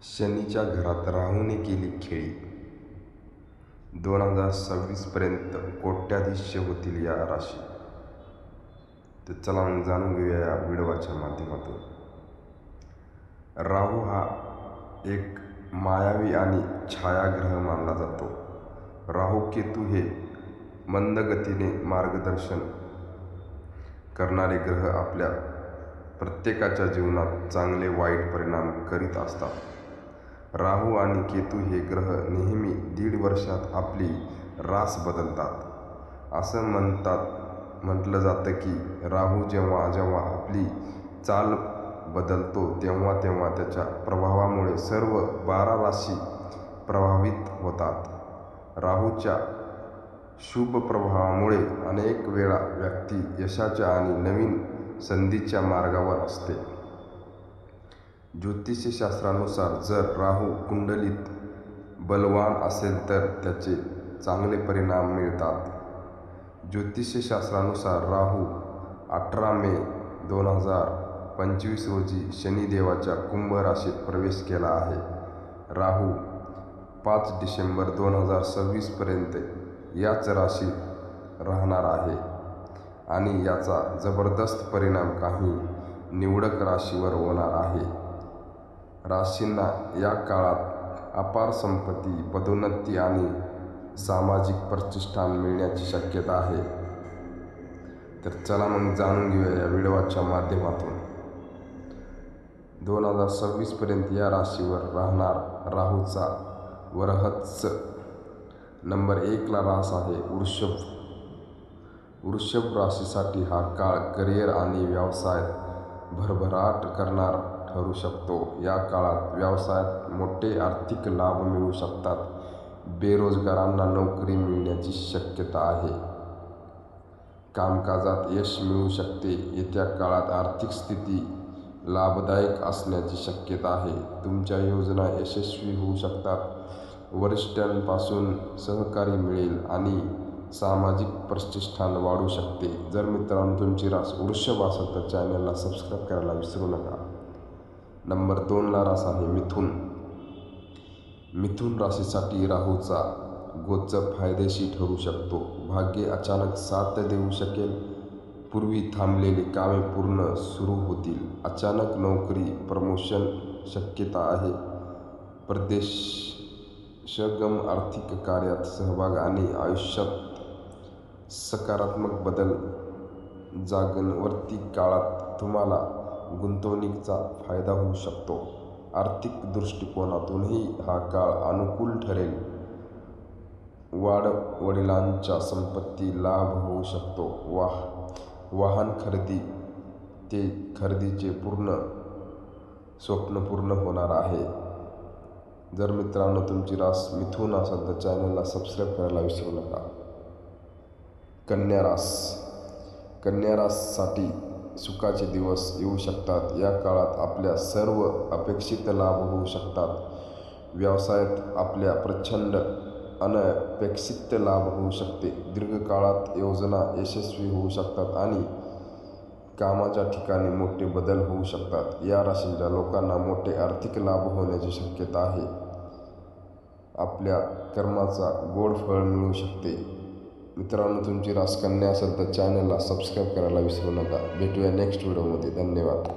शनीच्या घरात राहूने केली खेळी. 2026 पर्यंत कोट्याधीश होतील या राशी. तर चला मग जाणून घेऊया या व्हिडिओच्या माध्यमातून. राहू हा एक मायावी आणि छायाग्रह मानला जातो. राहू केतू हे मंद गतीने मार्गदर्शन करणारे ग्रह आपल्या प्रत्येकाच्या जीवनात चांगले वाईट परिणाम करीत असतात. राहू आणि केतू हे ग्रह नेहमी 1.5 वर्षात आपली रास बदलतात. असं म्हटलं जातं की राहू जेव्हा जेव्हा आपली चाल बदलतो तेव्हा तेव्हा त्याच्या प्रभावामुळे सर्व 12 राशी प्रभावित होतात. राहूच्या शुभ प्रभावामुळे अनेक वेळा व्यक्ती यशाच्या आणि नवीन संधीच्या मार्गावर असते. ज्योतिषशास्त्रानुसार जर राहू कुंडलीत बलवान असेल तर त्याचे चांगले परिणाम मिळतात. ज्योतिषशास्त्रानुसार राहू 18 मे 2025 रोजी शनिदेवाच्या कुंभ राशीत प्रवेश केला आहे. राहू 5 डिसेंबर 2026 पर्यंत याच राशीत राहणार आहे आणि याचा जबरदस्त परिणाम काही निवडक राशीवर होणार आहे. राशींना या काळात अपार संपत्ती, पदोन्नती आणि सामाजिक प्रतिष्ठा मिळण्याची शक्यता आहे. तर चला मग जाणून घेऊया या व्हिडिओच्या माध्यमातून. 2026 पर्यंत या राशीवर राहणार राहूचा वरहत्स नंबर 1 ला रास आहे वृषभ. वृषभ राशीसाठी हा काळ करिअर आणि व्यवसायात भरभराट करणारा ठरू शकतो. या काळात व्यवसायात मोठे आर्थिक लाभ मिळू शकतात. बेरोजगारांना नोकरी मिळण्याची शक्यता आहे. कामकाजात यश मिळू शकते. येत्या काळात आर्थिक स्थिती लाभदायक असण्याची शक्यता आहे. तुमच्या योजना यशस्वी होऊ शकतात. वरिष्ठांपासून सहकार्य मिळेल आणि सामाजिक प्रतिष्ठा वाढू शकते. जर मित्रांनो तुमची रास वृषभ असेल तर चॅनलला सबस्क्राईब करायला विसरू नका. नंबर 2 ला रास आहे मिथुन. मिथुन राशीसाठी राहूचा गोचर फायदेशीर ठरू शकतो. भाग्य अचानक साथ देऊ शकेल. पूर्वी थांबलेली कामे पूर्ण सुरू होतील. अचानक नोकरी प्रमोशन शक्यता आहे. प्रदेशगम आर्थिक कार्यात सहभाग आणि आयुष्यात सकारात्मक बदल जाणवतील. काळात तुम्हाला गुंतवणुकीचा फायदा होऊ शकतो. आर्थिक दृष्टिकोनातूनही हा काळ अनुकूल ठरेल. वडिलांच्या संपत्ती लाभ होऊ शकतो. वाहन खरेदीचे स्वप्न पूर्ण होणार आहे. जर मित्रांनो तुमची रास मिथुन असेल तर चॅनलला सबस्क्राईब करायला विसरू नका. कन्या रास. कन्या राशीसाठी सुखाचे दिवस येऊ शकतात. या काळात आपल्या सर्व अपेक्षित लाभ होऊ शकतात. व्यवसायात आपल्या प्रचंड अनपेक्षित लाभ होऊ शकते. दीर्घकाळात योजना यशस्वी होऊ शकतात आणि कामाच्या ठिकाणी मोठे बदल होऊ शकतात. या राशीच्या लोकांना मोठे आर्थिक लाभ होण्याची शक्यता आहे. आपल्या कर्माचा गोड फळ मिळू शकते. मित्रांनो तुमची रास कन्या असेल तर चॅनलला सबस्क्राईब करायला विसरू नका. भेटूया नेक्स्ट व्हिडिओमध्ये. धन्यवाद.